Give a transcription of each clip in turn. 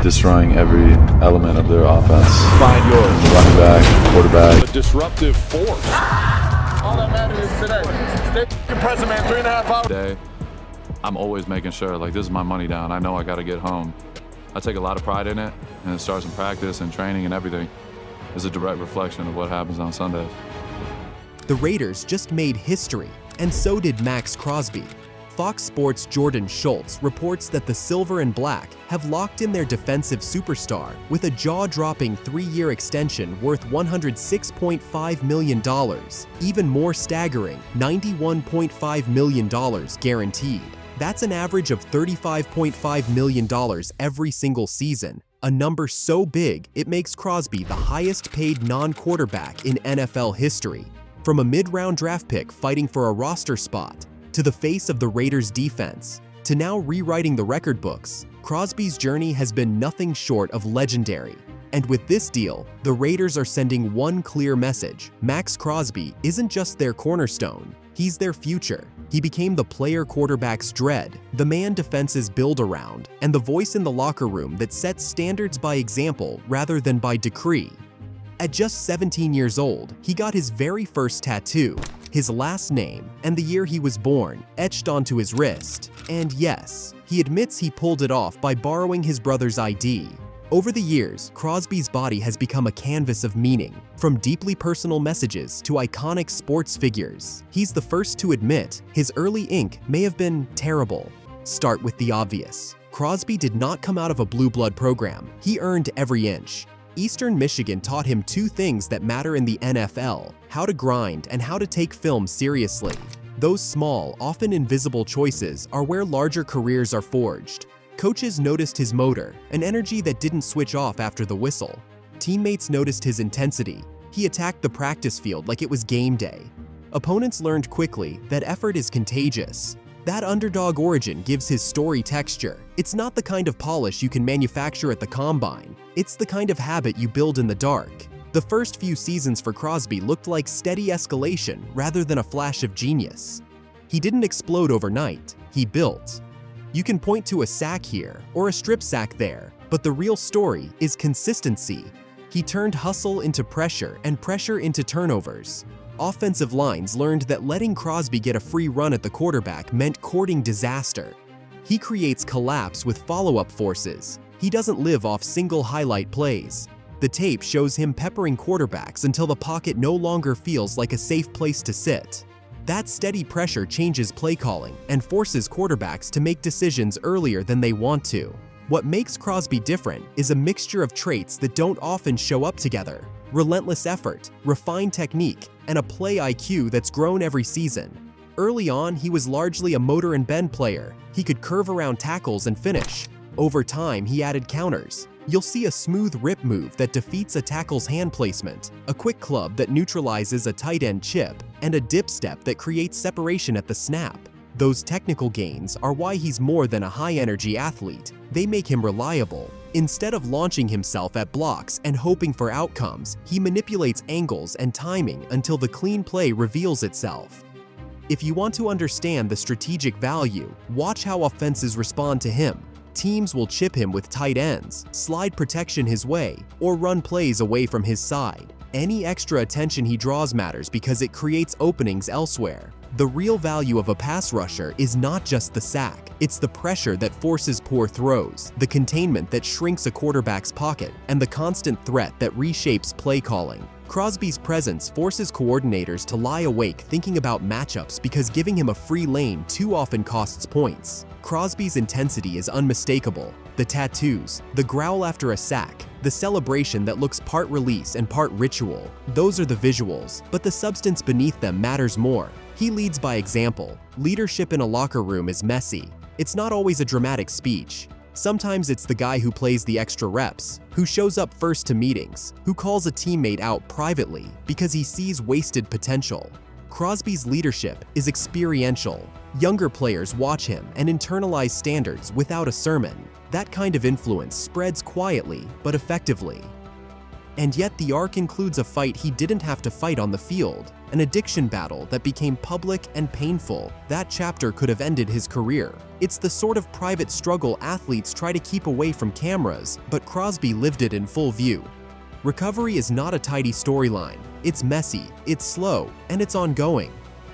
destroying every element of their offense. Find yours. Running back, quarterback. A disruptive force. All that matters is today. Stay present, man. 3.5 hours. Today, I'm always making sure, like, this is my money down. I know I got to get home. I take a lot of pride in it, and it starts in practice and training and everything. It's a direct reflection of what happens on Sundays. The Raiders just made history, and so did Maxx Crosby. Fox Sports' Jordan Schultz reports that the Silver and Black have locked in their defensive superstar with a jaw-dropping 3-year extension worth $106.5 million. Even more staggering, $91.5 million guaranteed. That's an average of $35.5 million every single season, a number so big it makes Crosby the highest-paid non-quarterback in NFL history. From a mid-round draft pick fighting for a roster spot, to the face of the Raiders' defense, to now rewriting the record books, Crosby's journey has been nothing short of legendary. And with this deal, the Raiders are sending one clear message: Maxx Crosby isn't just their cornerstone, he's their future. He became the player quarterback's dread, the man defenses build around, and the voice in the locker room that sets standards by example rather than by decree. At just 17 years old, he got his very first tattoo, his last name, and the year he was born, etched onto his wrist. And yes, he admits he pulled it off by borrowing his brother's ID. Over the years, Crosby's body has become a canvas of meaning, from deeply personal messages to iconic sports figures. He's the first to admit his early ink may have been terrible. Start with the obvious. Crosby did not come out of a blue blood program. He earned every inch. Eastern Michigan taught him two things that matter in the NFL: how to grind and how to take film seriously. Those small, often invisible choices are where larger careers are forged. Coaches noticed his motor, an energy that didn't switch off after the whistle. Teammates noticed his intensity. He attacked the practice field like it was game day. Opponents learned quickly that effort is contagious. That underdog origin gives his story texture. It's not the kind of polish you can manufacture at the combine. It's the kind of habit you build in the dark. The first few seasons for Crosby looked like steady escalation rather than a flash of genius. He didn't explode overnight, he built. You can point to a sack here or a strip sack there, but the real story is consistency. He turned hustle into pressure and pressure into turnovers. Offensive lines learned that letting Crosby get a free run at the quarterback meant courting disaster. He creates collapse with follow-up forces. He doesn't live off single highlight plays. The tape shows him peppering quarterbacks until the pocket no longer feels like a safe place to sit. That steady pressure changes play calling and forces quarterbacks to make decisions earlier than they want to. What makes Crosby different is a mixture of traits that don't often show up together: relentless effort, refined technique, and a play IQ that's grown every season. Early on, he was largely a motor and bend player. He could curve around tackles and finish. Over time, he added counters. You'll see a smooth rip move that defeats a tackle's hand placement, a quick club that neutralizes a tight end chip, and a dip step that creates separation at the snap. Those technical gains are why he's more than a high-energy athlete. They make him reliable. Instead of launching himself at blocks and hoping for outcomes, he manipulates angles and timing until the clean play reveals itself. If you want to understand the strategic value, watch how offenses respond to him. Teams will chip him with tight ends, slide protection his way, or run plays away from his side. Any extra attention he draws matters because it creates openings elsewhere. The real value of a pass rusher is not just the sack, it's the pressure that forces poor throws, the containment that shrinks a quarterback's pocket, and the constant threat that reshapes play calling. Crosby's presence forces coordinators to lie awake thinking about matchups because giving him a free lane too often costs points. Crosby's intensity is unmistakable. The tattoos, the growl after a sack, the celebration that looks part release and part ritual, those are the visuals, but the substance beneath them matters more. He leads by example. Leadership in a locker room is messy. It's not always a dramatic speech. Sometimes it's the guy who plays the extra reps, who shows up first to meetings, who calls a teammate out privately because he sees wasted potential. Crosby's leadership is experiential. Younger players watch him and internalize standards without a sermon. That kind of influence spreads quietly but effectively. And yet the arc includes a fight he didn't have to fight on the field, an addiction battle that became public and painful. That chapter could have ended his career. It's the sort of private struggle athletes try to keep away from cameras, but Crosby lived it in full view. Recovery is not a tidy storyline. It's messy, it's slow, and it's ongoing.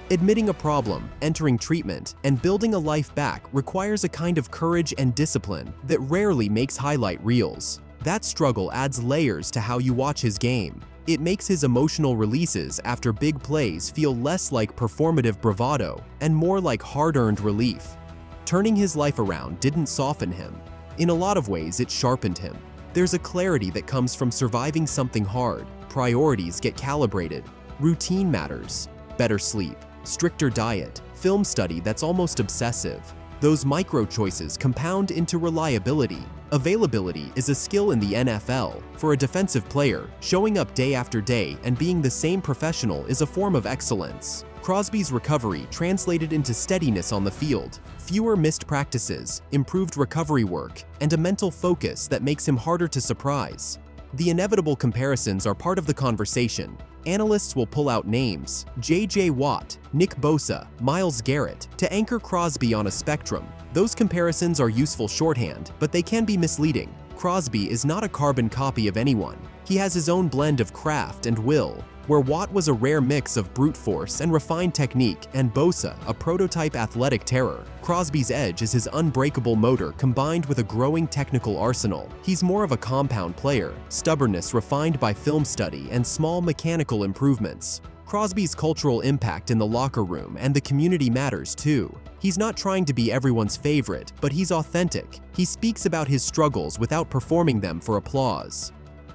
Admitting a problem, entering treatment, and building a life back requires a kind of courage and discipline that rarely makes highlight reels. That struggle adds layers to how you watch his game. It makes his emotional releases after big plays feel less like performative bravado and more like hard-earned relief. Turning his life around didn't soften him. In a lot of ways, it sharpened him. There's a clarity that comes from surviving something hard. Priorities get calibrated. Routine matters. Better sleep, stricter diet, film study that's almost obsessive. Those micro choices compound into reliability. Availability is a skill in the NFL. For a defensive player, showing up day after day and being the same professional is a form of excellence. Crosby's recovery translated into steadiness on the field, fewer missed practices, improved recovery work, and a mental focus that makes him harder to surprise. The inevitable comparisons are part of the conversation. Analysts will pull out names, J.J. Watt, Nick Bosa, Myles Garrett, to anchor Crosby on a spectrum. Those comparisons are useful shorthand, but they can be misleading. Crosby is not a carbon copy of anyone. He has his own blend of craft and will. Where Watt was a rare mix of brute force and refined technique, and Bosa a prototype athletic terror, Crosby's edge is his unbreakable motor combined with a growing technical arsenal. He's more of a compound player, stubbornness refined by film study and small mechanical improvements. Crosby's cultural impact in the locker room and the community matters too. He's not trying to be everyone's favorite, but he's authentic. He speaks about his struggles without performing them for applause.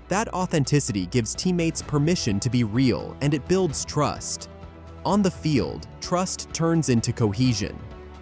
That authenticity gives teammates permission to be real, and it builds trust. On the field, trust turns into cohesion.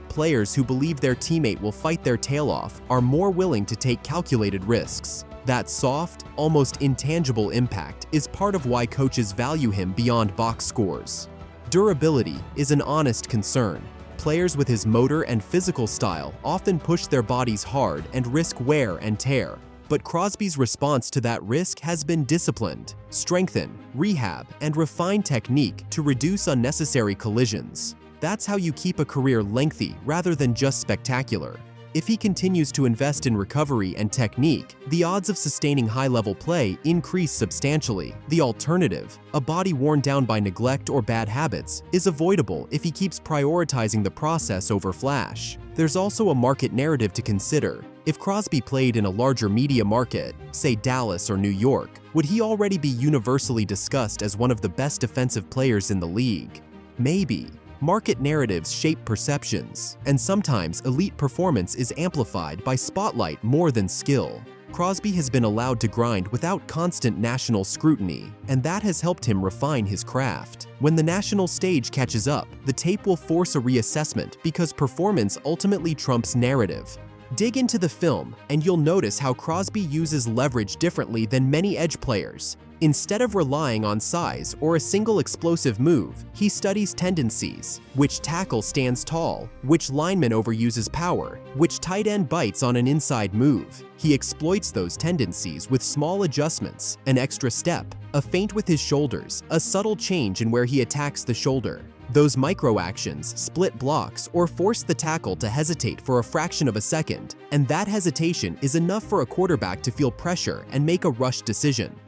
Players who believe their teammate will fight their tail off are more willing to take calculated risks. That soft, almost intangible impact is part of why coaches value him beyond box scores. Durability is an honest concern. Players with his motor and physical style often push their bodies hard and risk wear and tear. But Crosby's response to that risk has been disciplined, strengthen, rehab, and refined technique to reduce unnecessary collisions. That's how you keep a career lengthy rather than just spectacular. If he continues to invest in recovery and technique, the odds of sustaining high-level play increase substantially. The alternative, a body worn down by neglect or bad habits, is avoidable if he keeps prioritizing the process over flash. There's also a market narrative to consider. If Crosby played in a larger media market, say Dallas or New York, would he already be universally discussed as one of the best defensive players in the league? Maybe. Market narratives shape perceptions, and sometimes elite performance is amplified by spotlight more than skill. Crosby has been allowed to grind without constant national scrutiny, and that has helped him refine his craft. When the national stage catches up, the tape will force a reassessment because performance ultimately trumps narrative. Dig into the film, and you'll notice how Crosby uses leverage differently than many edge players. Instead of relying on size or a single explosive move, he studies tendencies. Which tackle stands tall? Which lineman overuses power? Which tight end bites on an inside move? He exploits those tendencies with small adjustments, an extra step, a feint with his shoulders, a subtle change in where he attacks the shoulder. Those micro-actions split blocks or force the tackle to hesitate for a fraction of a second, and that hesitation is enough for a quarterback to feel pressure and make a rushed decision.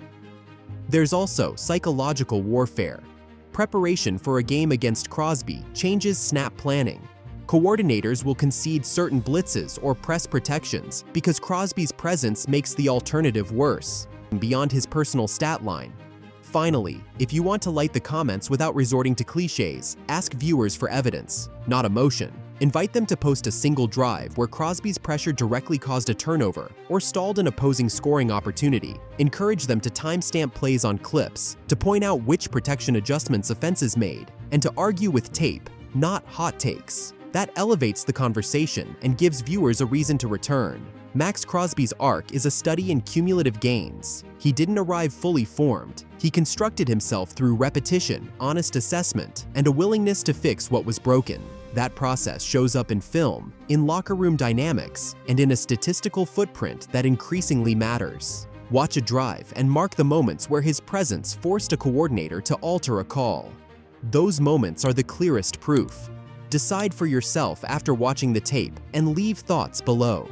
There's also psychological warfare. Preparation for a game against Crosby changes snap planning. Coordinators will concede certain blitzes or press protections because Crosby's presence makes the alternative worse, beyond his personal stat line. Finally, if you want to light the comments without resorting to cliches, ask viewers for evidence, not emotion. Invite them to post a single drive where Crosby's pressure directly caused a turnover or stalled an opposing scoring opportunity. Encourage them to timestamp plays on clips, to point out which protection adjustments offenses made, and to argue with tape, not hot takes. That elevates the conversation and gives viewers a reason to return. Maxx Crosby's arc is a study in cumulative gains. He didn't arrive fully formed. He constructed himself through repetition, honest assessment, and a willingness to fix what was broken. That process shows up in film, in locker room dynamics, and in a statistical footprint that increasingly matters. Watch a drive and mark the moments where his presence forced a coordinator to alter a call. Those moments are the clearest proof. Decide for yourself after watching the tape and leave thoughts below.